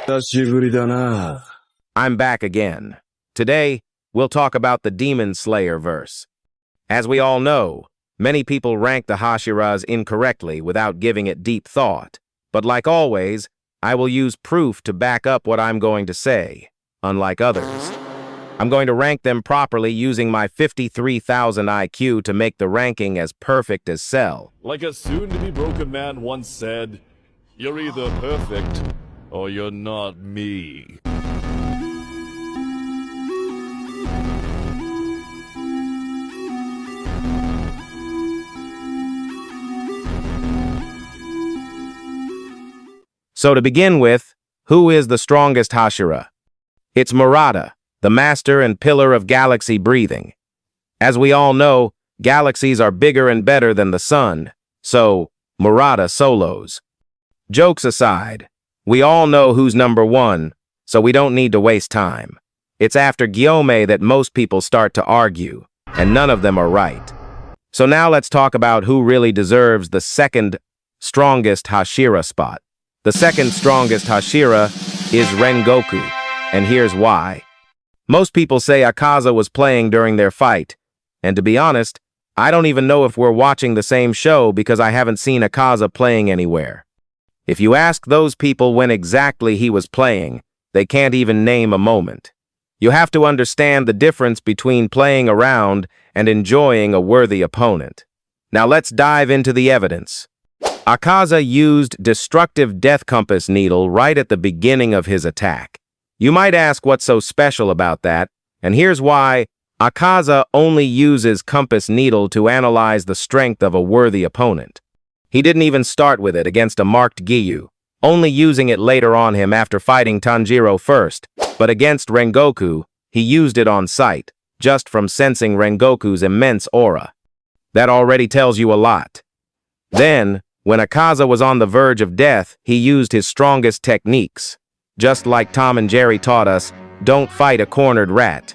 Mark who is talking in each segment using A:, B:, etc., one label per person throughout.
A: I'm back again. Today, we'll talk about the Demon Slayer verse. As we all know, many people rank the Hashiras incorrectly without giving it deep thought. But like always, I will use proof to back up what I'm going to say, unlike others. I'm going to rank them properly using my 53,000 IQ to make the ranking as perfect as Cell.
B: Like a soon-to-be broken man once said, "You're either perfect, or you're not me."
A: So to begin with, who is the strongest Hashira? It's Murata, the master and pillar of galaxy breathing. As we all know, galaxies are bigger and better than the sun, so Murata solos. Jokes aside, we all know who's number one, so we don't need to waste time. It's after Gyome that most people start to argue, and none of them are right. So now let's talk about who really deserves the second strongest Hashira spot. The second strongest Hashira is Rengoku, and here's why. Most people say Akaza was playing during their fight, and to be honest, I don't even know if we're watching the same show because I haven't seen Akaza playing anywhere. If you ask those people when exactly he was playing, they can't even name a moment. You have to understand the difference between playing around and enjoying a worthy opponent. Now let's dive into the evidence. Akaza used Destructive Death Compass Needle right at the beginning of his attack. You might ask what's so special about that, and here's why. Akaza only uses Compass Needle to analyze the strength of a worthy opponent. He didn't even start with it against a marked Giyu, only using it later on him after fighting Tanjiro first, but against Rengoku, he used it on sight, just from sensing Rengoku's immense aura. That already tells you a lot. Then, when Akaza was on the verge of death, he used his strongest techniques. Just like Tom and Jerry taught us, don't fight a cornered rat.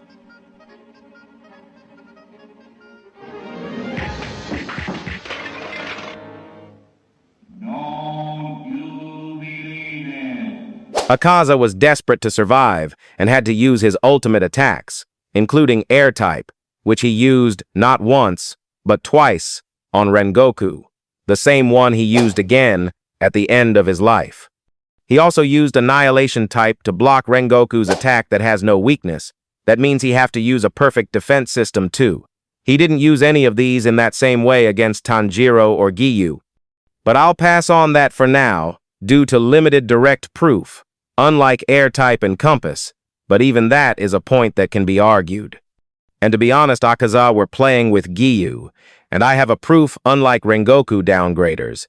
A: Akaza was desperate to survive and had to use his ultimate attacks, including Air type, which he used not once, but twice on Rengoku, the same one he used again at the end of his life. He also used Annihilation type to block Rengoku's attack that has no weakness. That means he have to use a perfect defense system too. He didn't use any of these in that same way against Tanjiro or Giyu. But I'll pass on that for now, due to limited direct proof, unlike Air type and Compass, but even that is a point that can be argued. And to be honest, Akaza were playing with Giyu, and I have a proof unlike Rengoku downgraders.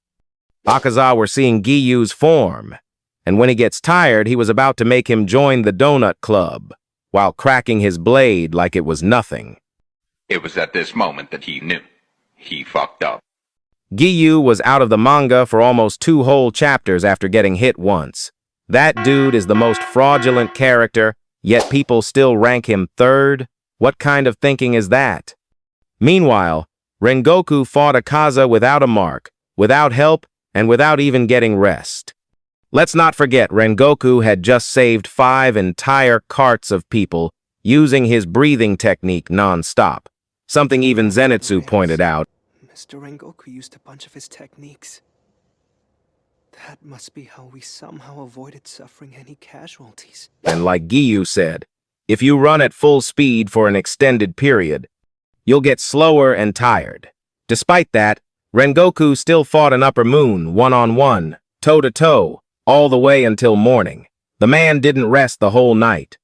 A: Akaza were seeing Giyu's form, and when he gets tired, he was about to make him join the Donut Club, while cracking his blade like it was nothing.
C: It was at this moment that he knew. He fucked up.
A: Giyu was out of the manga for almost 2 whole chapters after getting hit once. That dude is the most fraudulent character, yet people still rank him third? What kind of thinking is that? Meanwhile, Rengoku fought Akaza without a mark, without help, and without even getting rest. Let's not forget Rengoku had just saved 5 entire carts of people using his breathing technique non-stop, something even Zenitsu pointed out.
D: Mr. Rengoku used a bunch of his techniques. That must be how we somehow avoided suffering any casualties.
A: And like Giyu said, if you run at full speed for an extended period, you'll get slower and tired. Despite that, Rengoku still fought an Upper Moon one-on-one, toe-to-toe, all the way until morning. The man didn't rest the whole night.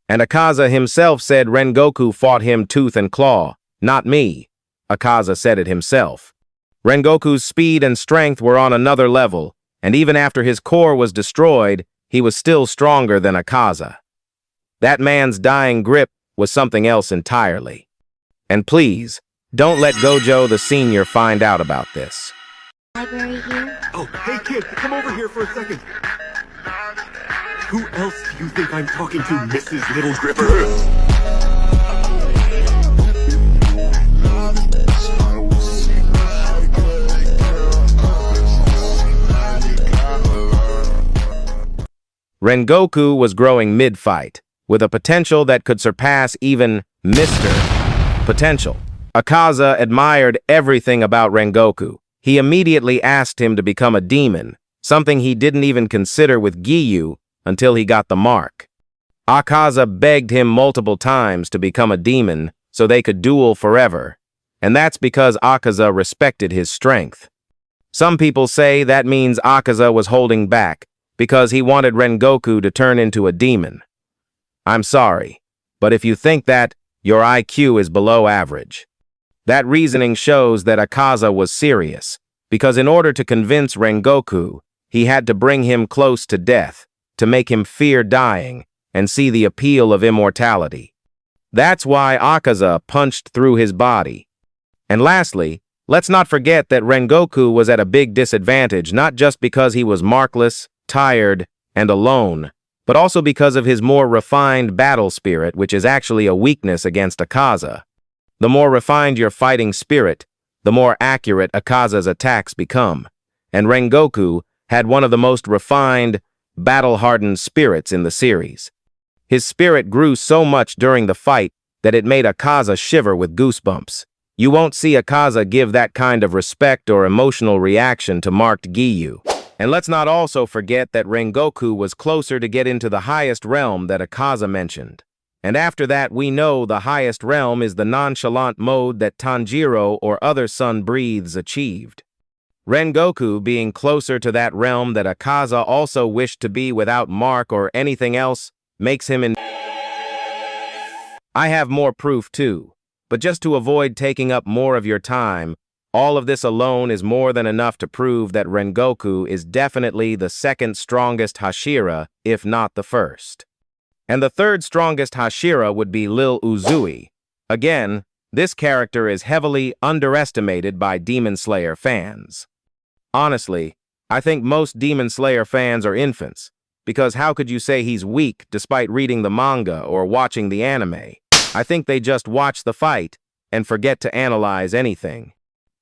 A: And Akaza himself said Rengoku fought him tooth and claw, not me. Akaza said it himself. Rengoku's speed and strength were on another level, and even after his core was destroyed, he was still stronger than Akaza. That man's dying grip was something else entirely. And please, don't let Gojo the Senior find out about this.
E: Library here?
F: Oh, hey kid, come over here for a second. Who else do you think I'm talking to, Mrs. Little Gripper?
A: Rengoku was growing mid-fight, with a potential that could surpass even Mr. Potential. Akaza admired everything about Rengoku. He immediately asked him to become a demon, something he didn't even consider with Giyu until he got the mark. Akaza begged him multiple times to become a demon so they could duel forever, and that's because Akaza respected his strength. Some people say that means Akaza was holding back because he wanted Rengoku to turn into a demon. I'm sorry, but if you think that, your IQ is below average. That reasoning shows that Akaza was serious, because in order to convince Rengoku, he had to bring him close to death, to make him fear dying, and see the appeal of immortality. That's why Akaza punched through his body. And lastly, let's not forget that Rengoku was at a big disadvantage, not just because he was markless, tired, and alone, but also because of his more refined battle spirit, which is actually a weakness against Akaza. The more refined your fighting spirit, the more accurate Akaza's attacks become, and Rengoku had one of the most refined, battle-hardened spirits in the series. His spirit grew so much during the fight that it made Akaza shiver with goosebumps. You won't see Akaza give that kind of respect or emotional reaction to marked Giyu. And let's not also forget that Rengoku was closer to get into the highest realm that Akaza mentioned. And after that, we know the highest realm is the nonchalant mode that Tanjiro or other sun breathes achieved. Rengoku being closer to that realm that Akaza also wished to be without mark or anything else makes him I have more proof too, but just to avoid taking up more of your time, all of this alone is more than enough to prove that Rengoku is definitely the second strongest Hashira, if not the first. And the third strongest Hashira would be Lil Uzui. Again, this character is heavily underestimated by Demon Slayer fans. Honestly, I think most Demon Slayer fans are infants, because how could you say he's weak despite reading the manga or watching the anime? I think they just watch the fight and forget to analyze anything.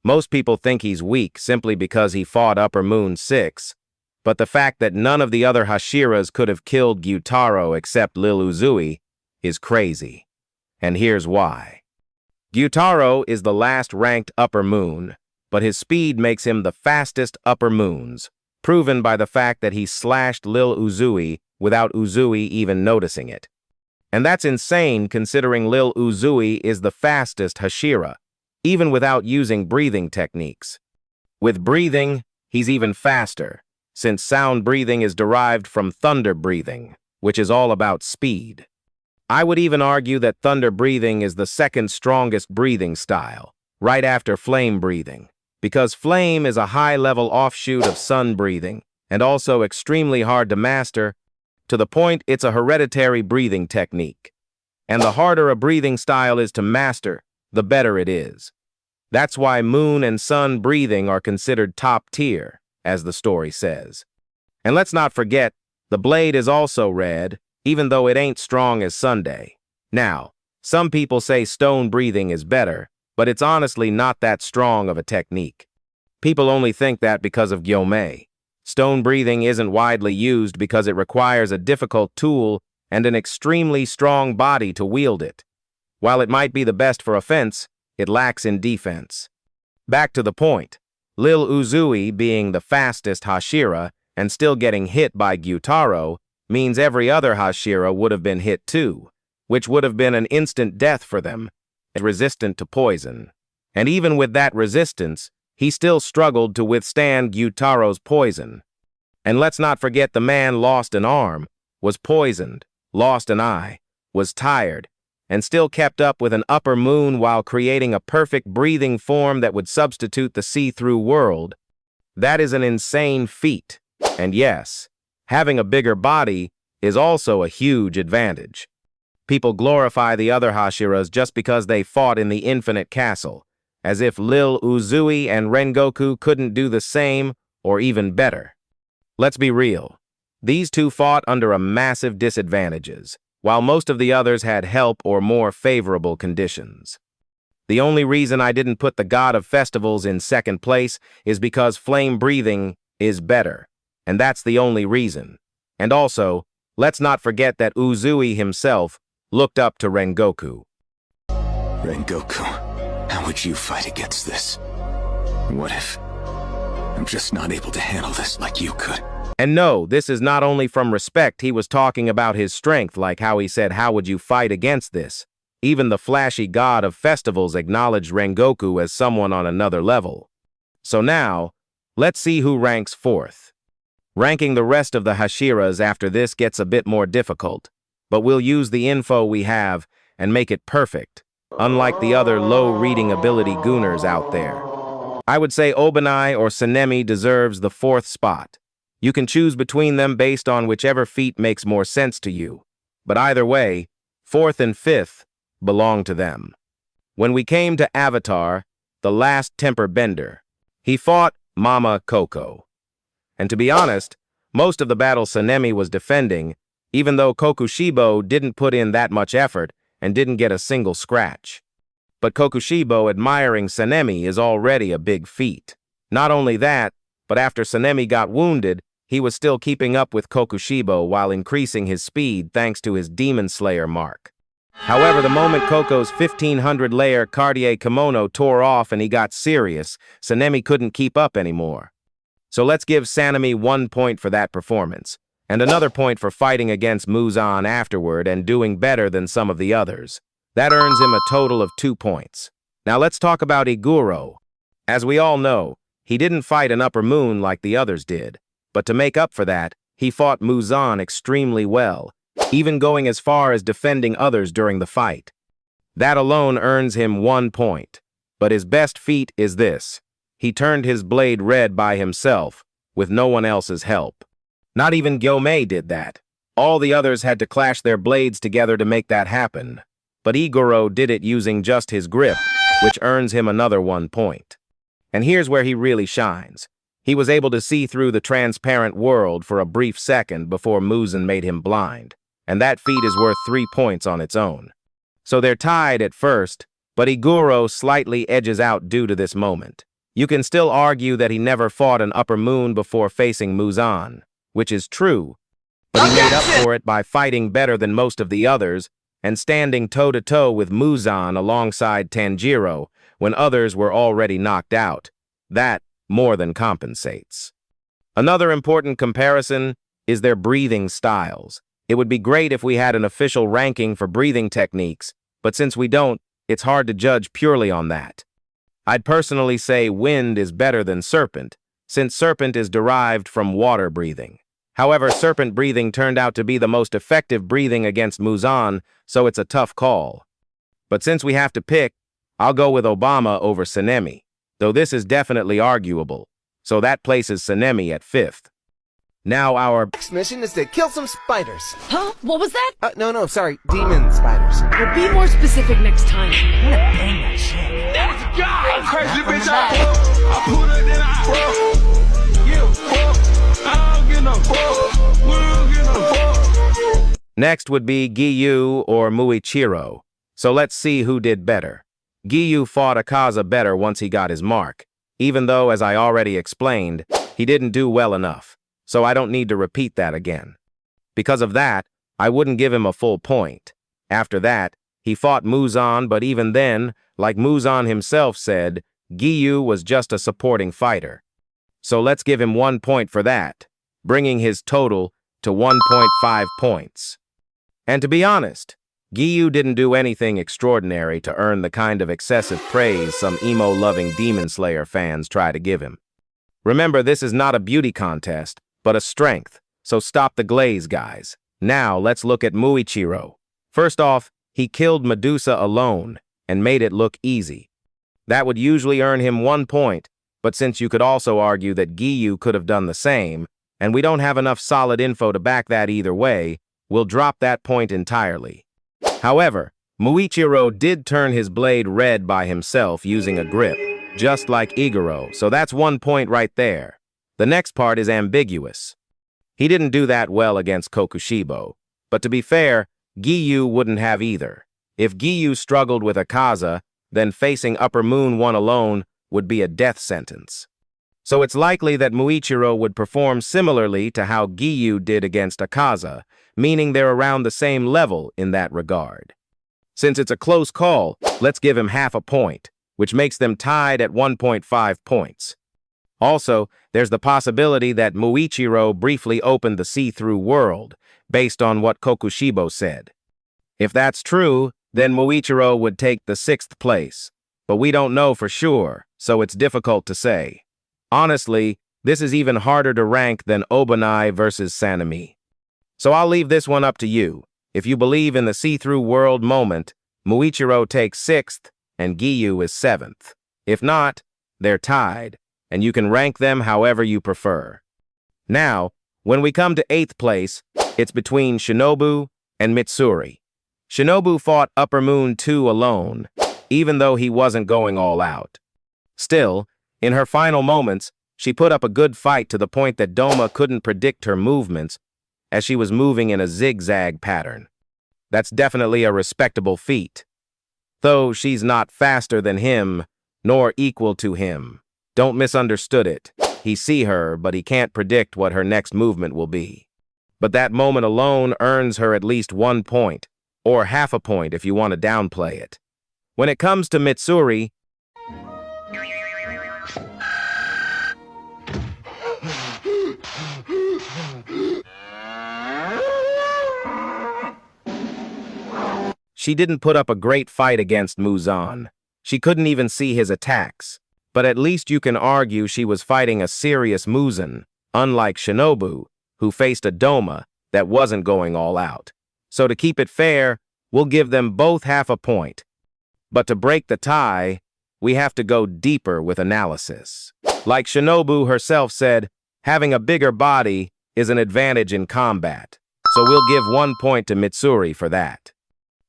A: Most people think he's weak simply because he fought Upper Moon 6, but the fact that none of the other Hashiras could have killed Gyutaro except Lil Uzui is crazy. And here's why. Gyutaro is the last ranked Upper Moon, but his speed makes him the fastest Upper Moons, proven by the fact that he slashed Lil Uzui without Uzui even noticing it. And that's insane considering Lil Uzui is the fastest Hashira, even without using breathing techniques. With breathing, he's even faster, since sound breathing is derived from thunder breathing, which is all about speed. I would even argue that thunder breathing is the second strongest breathing style, right after flame breathing, because flame is a high-level offshoot of sun breathing, and also extremely hard to master, to the point it's a hereditary breathing technique. And the harder a breathing style is to master, the better it is. That's why moon and sun breathing are considered top tier, as the story says. And let's not forget, the blade is also red, even though it ain't strong as Sunday. Now, some people say stone breathing is better, but it's honestly not that strong of a technique. People only think that because of Gyomei. Stone breathing isn't widely used because it requires a difficult tool and an extremely strong body to wield it. While it might be the best for offense, it lacks in defense. Back to the point, Lil Uzui being the fastest Hashira and still getting hit by Gyutaro means every other Hashira would have been hit too, which would have been an instant death for them, resistant to poison. And even with that resistance, he still struggled to withstand Gyutaro's poison. And let's not forget the man lost an arm, was poisoned, lost an eye, was tired, and still kept up with an upper moon while creating a perfect breathing form that would substitute the see-through world. That is an insane feat. And yes, having a bigger body is also a huge advantage. People glorify the other Hashiras just because they fought in the Infinite Castle, as if Lil Uzui and Rengoku couldn't do the same or even better. Let's be real. These two fought under massive disadvantages, while most of the others had help or more favorable conditions. The only reason I didn't put the God of Festivals in second place is because flame breathing is better, and that's the only reason. And also, Let's not forget that Uzui himself looked up to Rengoku.
G: Rengoku, how would you fight against this? What if I'm just not able to handle this like you could?
A: And no, this is not only from respect. He was talking about his strength, like how he said, how would you fight against this? Even the flashy god of festivals acknowledged Rengoku as someone on another level. So now, let's see who ranks fourth. Ranking the rest of the Hashiras after this gets a bit more difficult, but we'll use the info we have and make it perfect, unlike the other low reading ability gooners out there. I would say Obanai or Sanemi deserves the fourth spot. You can choose between them based on whichever feat makes more sense to you, but either way, fourth and fifth belong to them. When we came to Avatar, the last temper bender, he fought Mama Coco. And to be honest, most of the battle Sanemi was defending, even though Kokushibo didn't put in that much effort and didn't get a single scratch. But Kokushibo admiring Sanemi is already a big feat. Not only that, but after Sanemi got wounded, he was still keeping up with Kokushibo while increasing his speed thanks to his Demon Slayer mark. However, the moment Koko's 1500-layer Cartier kimono tore off and he got serious, Sanemi couldn't keep up anymore. So let's give Sanemi 1 point for that performance, and another point for fighting against Muzan afterward and doing better than some of the others. That earns him a total of 2 points. Now let's talk about Iguro. As we all know, he didn't fight an upper moon like the others did, but to make up for that, he fought Muzan extremely well, even going as far as defending others during the fight. That alone earns him 1 point, but his best feat is this. He turned his blade red by himself, with no one else's help. Not even Gyomei did that. All the others had to clash their blades together to make that happen. But Iguro did it using just his grip, which earns him another 1 point. And here's where he really shines. He was able to see through the transparent world for a brief second before Muzan made him blind, and that feat is worth 3 points on its own. So they're tied at first, but Iguro slightly edges out due to this moment. You can still argue that he never fought an upper moon before facing Muzan, which is true, but he made up for it by fighting better than most of the others and standing toe-to-toe with Muzan alongside Tanjiro when others were already knocked out. That more than compensates. Another important comparison is their breathing styles. It would be great if we had an official ranking for breathing techniques, but since we don't, it's hard to judge purely on that. I'd personally say wind is better than serpent, since serpent is derived from water breathing. However, serpent breathing turned out to be the most effective breathing against Muzan, so it's a tough call. But since we have to pick, I'll go with Obama over Sanemi, though this is definitely arguable, so that places Sanemi at 5th. Now our
H: Next mission is to kill some spiders.
I: Huh? What was that?
H: No, sorry, demon spiders.
I: Well, be more specific next time. I'm gonna bang that shit.
F: Crazy bitch, I put her, then I fuck. Yeah, fuck. I don't get no fuck. We don't get no fuck.
A: next would be Giyu or Muichiro, so let's see who did better. Giyu fought Akaza better once he got his mark, even though, as I already explained, he didn't do well enough. So I don't need to repeat that again. Because of that, I wouldn't give him a full point. After that, he fought Muzan, but even then, like Muzan himself said, Giyu was just a supporting fighter. So let's give him 1 point for that, bringing his total to 1.5 points. And to be honest, Giyu didn't do anything extraordinary to earn the kind of excessive praise some emo-loving Demon Slayer fans try to give him. Remember, this is not a beauty contest, but a strength, so stop the glaze, guys. Now, let's look at Muichiro. First off, he killed Medusa alone and made it look easy. That would usually earn him 1 point, but since you could also argue that Giyu could have done the same, and we don't have enough solid info to back that either way, we'll drop that point entirely. However, Muichiro did turn his blade red by himself using a grip, just like Iguro, so that's 1 point right there. The next part is ambiguous. He didn't do that well against Kokushibo, but to be fair, Giyu wouldn't have either. If Giyu struggled with Akaza, then facing Upper Moon 1 alone would be a death sentence. So it's likely that Muichiro would perform similarly to how Giyu did against Akaza, meaning they're around the same level in that regard. Since it's a close call, let's give him half a point, which makes them tied at 1.5 points. Also, there's the possibility that Muichiro briefly opened the see-through world, based on what Kokushibo said. If that's true, then Muichiro would take the 6th place, but we don't know for sure, so it's difficult to say. Honestly, this is even harder to rank than Obanai versus Sanemi. So I'll leave this one up to you. If you believe in the see-through world moment, Muichiro takes 6th and Giyu is 7th. If not, they're tied, and you can rank them however you prefer. Now, when we come to 8th place, it's between Shinobu and Mitsuri. Shinobu fought Upper Moon 2 alone, even though he wasn't going all out. Still, in her final moments, she put up a good fight to the point that Doma couldn't predict her movements, as she was moving in a zigzag pattern. That's definitely a respectable feat. Though she's not faster than him, nor equal to him. Don't misunderstood it. He see her, but he can't predict what her next movement will be. But that moment alone earns her at least 1 point, or half a point if you want to downplay it. When it comes to Mitsuri, she didn't put up a great fight against Muzan. She couldn't even see his attacks. But at least you can argue she was fighting a serious Muzan, unlike Shinobu, who faced a Doma that wasn't going all out. So to keep it fair, we'll give them both half a point. But to break the tie, we have to go deeper with analysis. Like Shinobu herself said, having a bigger body is an advantage in combat. So we'll give 1 point to Mitsuri for that.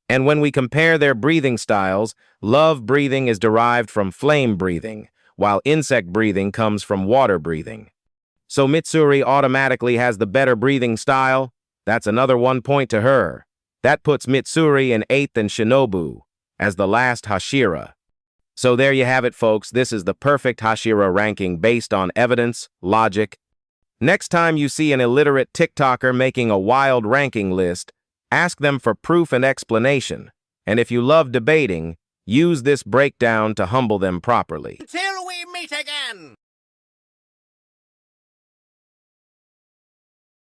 A: And when we compare their breathing styles, love breathing is derived from flame breathing, while insect breathing comes from water breathing. So Mitsuri automatically has the better breathing style. That's another 1 point to her. That puts Mitsuri in 8th and Shinobu as the last Hashira. So there you have it, folks. This is the perfect Hashira ranking based on evidence, logic. Next time you see an illiterate TikToker making a wild ranking list, ask them for proof and explanation. And if you love debating, use this breakdown to humble them properly.
H: Until we meet again!